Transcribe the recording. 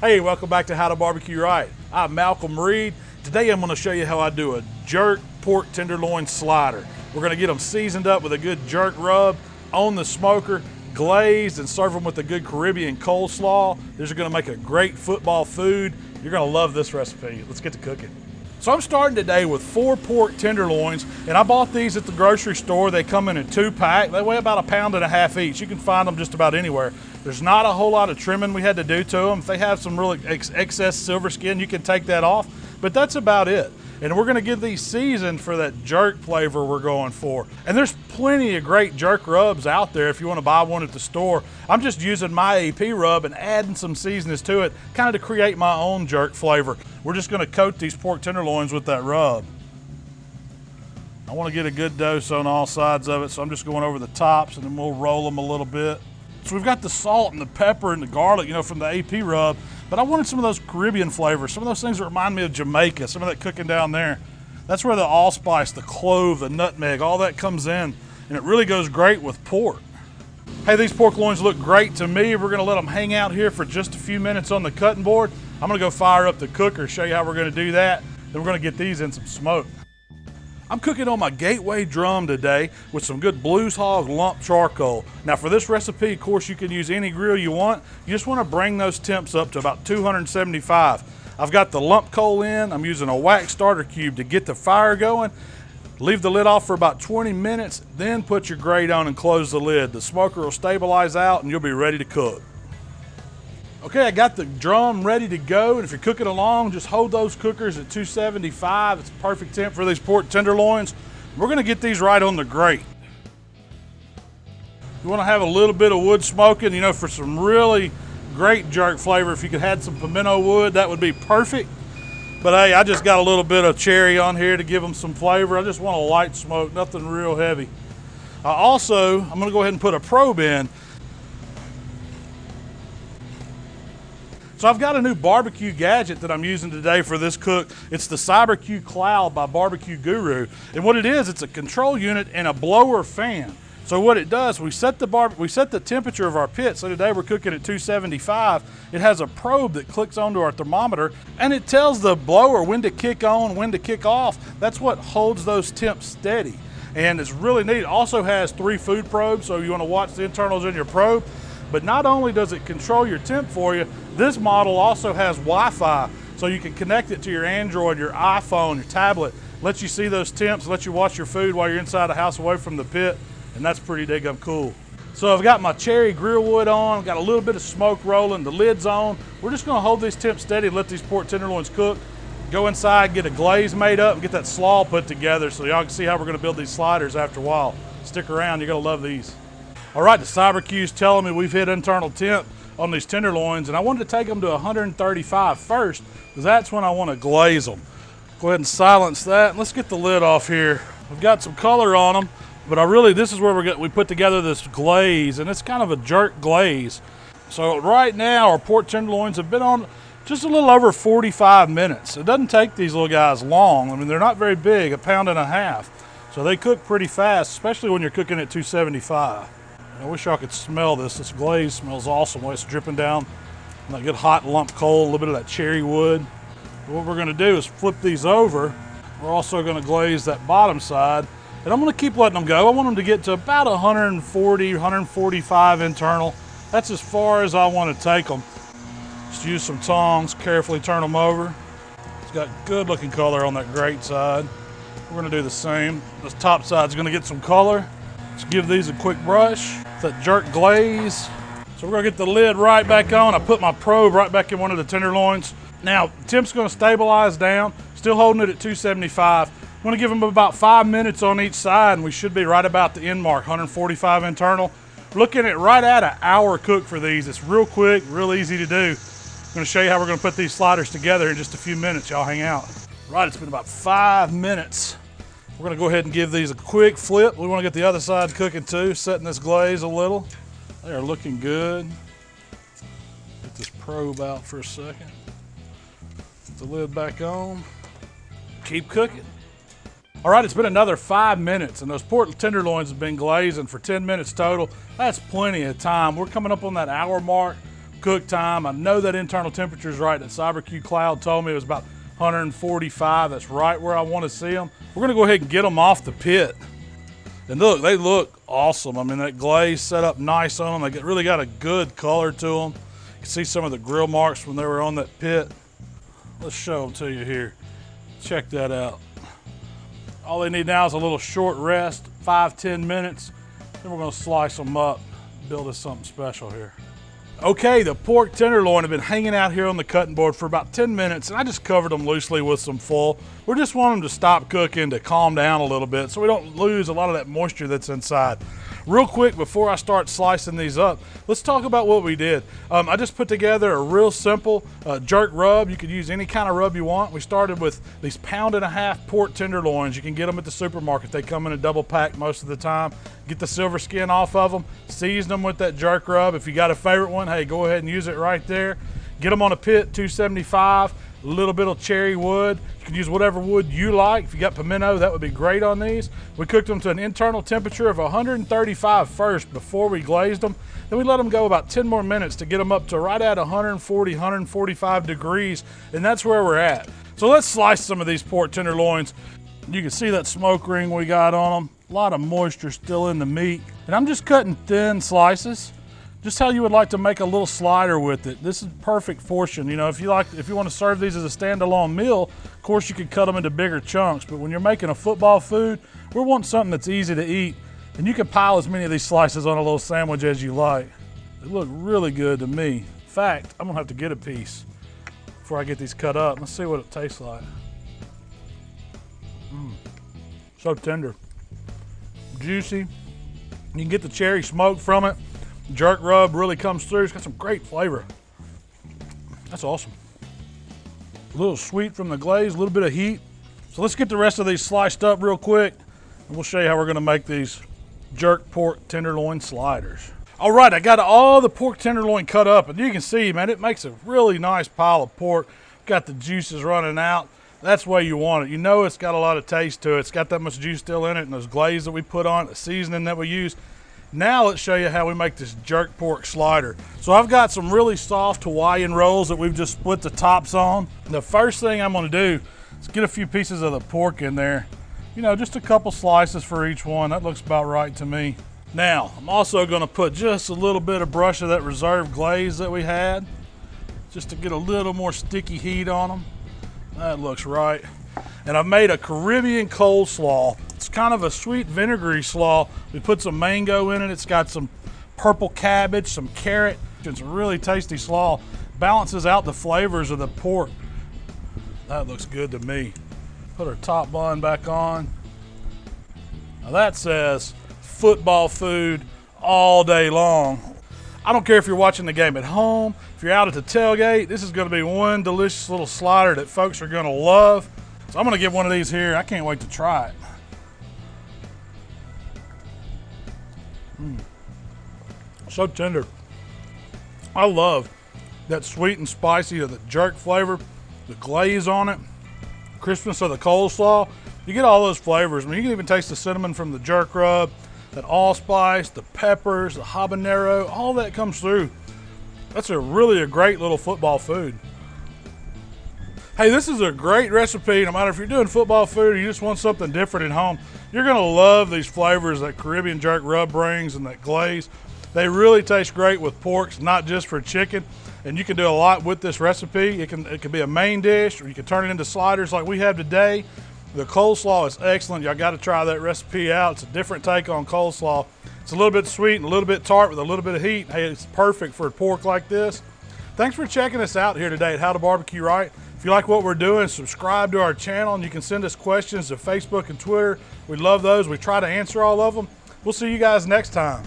Hey, welcome back to How to Barbecue Right. I'm Malcolm Reed. Today I'm going to show you how I do a jerk pork tenderloin slider. We're going to get them seasoned up with a good jerk rub on the smoker, glazed, and serve them with a good Caribbean coleslaw. These are going to make a great football food. You're going to love this recipe. Let's get to cooking. So I'm starting today with 4 pork tenderloins, and I bought these at the grocery store. They come in a 2-pack. They weigh about 1.5 pounds each. You can find them just about anywhere. There's not a whole lot of trimming we had to do to them. If they have some really excess silver skin, you can take that off, but that's about it. And we're gonna get these seasoned for that jerk flavor we're going for. And there's plenty of great jerk rubs out there if you wanna buy one at the store. I'm just using my AP rub and adding some seasonings to it, kind of to create my own jerk flavor. We're just gonna coat these pork tenderloins with that rub. I wanna get a good dose on all sides of it, so I'm just going over the tops and then we'll roll them a little bit. So we've got the salt and the pepper and the garlic, you know, from the AP rub, but I wanted some of those Caribbean flavors, some of those things that remind me of Jamaica, some of that cooking down there. That's where the allspice, the clove, the nutmeg, all that comes in, and it really goes great with pork. Hey, these pork loins look great to me. We're gonna let them hang out here for just a few minutes on the cutting board. I'm gonna go fire up the cooker, show you how we're gonna do that. Then we're gonna get these in some smoke. I'm cooking on my gateway drum today with some good Blues Hog lump charcoal. Now for this recipe, of course, you can use any grill you want. You just want to bring those temps up to about 275. I've got the lump coal in. I'm using a wax starter cube to get the fire going. Leave the lid off for about 20 minutes, then put your grate on and close the lid. The smoker will stabilize out and you'll be ready to cook. Okay, I got the drum ready to go, and if you're cooking along, just hold those cookers at 275. It's a perfect temp for these pork tenderloins. We're gonna get these right on the grate. You wanna have a little bit of wood smoking, you know, for some really great jerk flavor. If you could add some pimento wood, that would be perfect. But hey, I just got a little bit of cherry on here to give them some flavor. I just want a light smoke, nothing real heavy. I'm gonna go ahead and put a probe in. So I've got a new barbecue gadget that I'm using today for this cook. It's the CyberQ Cloud by Barbecue Guru. And what it is, it's a control unit and a blower fan. So what it does, we set the temperature of our pit. So today we're cooking at 275. It has a probe that clicks onto our thermometer and it tells the blower when to kick on, when to kick off. That's what holds those temps steady. And it's really neat. It also has 3 food probes, so you want to watch the internals in your probe. But not only does it control your temp for you, this model also has Wi-Fi, so you can connect it to your Android, your iPhone, your tablet, lets you see those temps, lets you watch your food while you're inside the house away from the pit, and that's pretty daggum cool. So I've got my cherry grill wood on, got a little bit of smoke rolling, the lid's on. We're just gonna hold these temps steady and let these pork tenderloins cook. Go inside, get a glaze made up, and get that slaw put together so y'all can see how we're gonna build these sliders after a while. Stick around, you're gonna love these. All right, the CyberQ's telling me we've hit internal temp on these tenderloins, and I wanted to take them to 135 first, because that's when I want to glaze them. Go ahead and silence that, and let's get the lid off here. We've got some color on them, but this is where we put together this glaze, and it's kind of a jerk glaze. So right now, our pork tenderloins have been on just a little over 45 minutes. It doesn't take these little guys long. I mean, they're not very big, 1.5 pounds. So they cook pretty fast, especially when you're cooking at 275. I wish y'all could smell this. This glaze smells awesome. It's dripping down on that good hot lump coal, a little bit of that cherry wood. What we're gonna do is flip these over. We're also gonna glaze that bottom side, and I'm gonna keep letting them go. I want them to get to about 140, 145 internal. That's as far as I wanna take them. Just use some tongs, carefully turn them over. It's got good looking color on that grate side. We're gonna do the same. This top side's gonna get some color. Let's give these a quick brush. That jerk glaze. So we're gonna get the lid right back on. I put my probe right back in one of the tenderloins. Now, temp's gonna stabilize down, still holding it at 275. I'm gonna give them about 5 minutes on each side, and we should be right about the end mark, 145 internal. We're looking at right at an hour cook for these. It's real quick, real easy to do. I'm gonna show you how we're gonna put these sliders together in just a few minutes. Y'all hang out. Right, it's been about 5 minutes. We're gonna go ahead and give these a quick flip. We wanna get the other side cooking too, setting this glaze a little. They are looking good. Get this probe out for a second. Put the lid back on. Keep cooking. All right, it's been another 5 minutes, and those pork tenderloins have been glazing for 10 minutes total. That's plenty of time. We're coming up on that hour mark. cook time. I know that internal temperature is right. That CyberQ Cloud told me it was about 145. That's right where I want to see them. We're gonna go ahead and get them off the pit. And look, they look awesome. I mean, that glaze set up nice on them. They really got a good color to them. You can see some of the grill marks when they were on that pit. Let's show them to you here. Check that out. All they need now is a little short rest, 5-10 minutes. Then we're gonna slice them up, build us something special here. Okay, the pork tenderloin have been hanging out here on the cutting board for about 10 minutes, and I just covered them loosely with some foil. We just want them to stop cooking, to calm down a little bit, so we don't lose a lot of that moisture that's inside. Real quick, before I start slicing these up, let's talk about what we did. I just put together a real simple jerk rub. You could use any kind of rub you want. We started with these 1.5 pound pork tenderloins. You can get them at the supermarket. They come in a double pack most of the time. Get the silver skin off of them, season them with that jerk rub. If you got a favorite one, hey, go ahead and use it right there. Get them on a pit, 275, a little bit of cherry wood. You can use whatever wood you like. If you got pimento, that would be great on these. We cooked them to an internal temperature of 135 first before we glazed them. Then we let them go about 10 more minutes to get them up to right at 140, 145 degrees, and that's where we're at. So let's slice some of these pork tenderloins. You can see that smoke ring we got on them. A lot of moisture still in the meat. And I'm just cutting thin slices, just how you would like to make a little slider with it. This is perfect portion. You know, if you want to serve these as a standalone meal, of course you could cut them into bigger chunks, but when you're making a football food, we want something that's easy to eat, and you can pile as many of these slices on a little sandwich as you like. They look really good to me. In fact, I'm gonna have to get a piece before I get these cut up. Let's see what it tastes like. So tender, juicy. You can get the cherry smoke from it. Jerk rub really comes through. It's got some great flavor. That's awesome. A little sweet from the glaze, a little bit of heat. So let's get the rest of these sliced up real quick, and we'll show you how we're gonna make these jerk pork tenderloin sliders. All right, I got all the pork tenderloin cut up, and you can see, man, it makes a really nice pile of pork. Got the juices running out. That's the way you want it. You know it's got a lot of taste to it. It's got that much juice still in it, and those glaze that we put on it, the seasoning that we use. Now let's show you how we make this jerk pork slider. So I've got some really soft Hawaiian rolls that we've just split the tops on. The first thing I'm gonna do is get a few pieces of the pork in there. You know, just a couple slices for each one. That looks about right to me. Now, I'm also gonna put just a little bit of brush of that reserve glaze that we had, just to get a little more sticky heat on them. That looks right. And I've made a Caribbean coleslaw. It's kind of a sweet vinegary slaw. We put some mango in it. It's got some purple cabbage, some carrot. It's a really tasty slaw. Balances out the flavors of the pork. That looks good to me. Put our top bun back on. Now that says football food all day long. I don't care if you're watching the game at home, if you're out at the tailgate, this is gonna be one delicious little slider that folks are gonna love. So I'm gonna get one of these here. I can't wait to try it. So tender. I love that sweet and spicy of the jerk flavor, the glaze on it, crispness of the coleslaw. You get all those flavors. I mean, you can even taste the cinnamon from the jerk rub, that allspice, the peppers, the habanero, all that comes through. That's really a great little football food. Hey, this is a great recipe. No matter if you're doing football food or you just want something different at home, you're gonna love these flavors that Caribbean jerk rub brings and that glaze. They really taste great with porks, not just for chicken. And you can do a lot with this recipe. It can be a main dish, or you can turn it into sliders like we have today. The coleslaw is excellent. Y'all got to try that recipe out. It's a different take on coleslaw. It's a little bit sweet and a little bit tart with a little bit of heat. Hey, it's perfect for pork like this. Thanks for checking us out here today at HowToBBQRight. If you like what we're doing, subscribe to our channel, and you can send us questions to Facebook and Twitter. We love those. We try to answer all of them. We'll see you guys next time.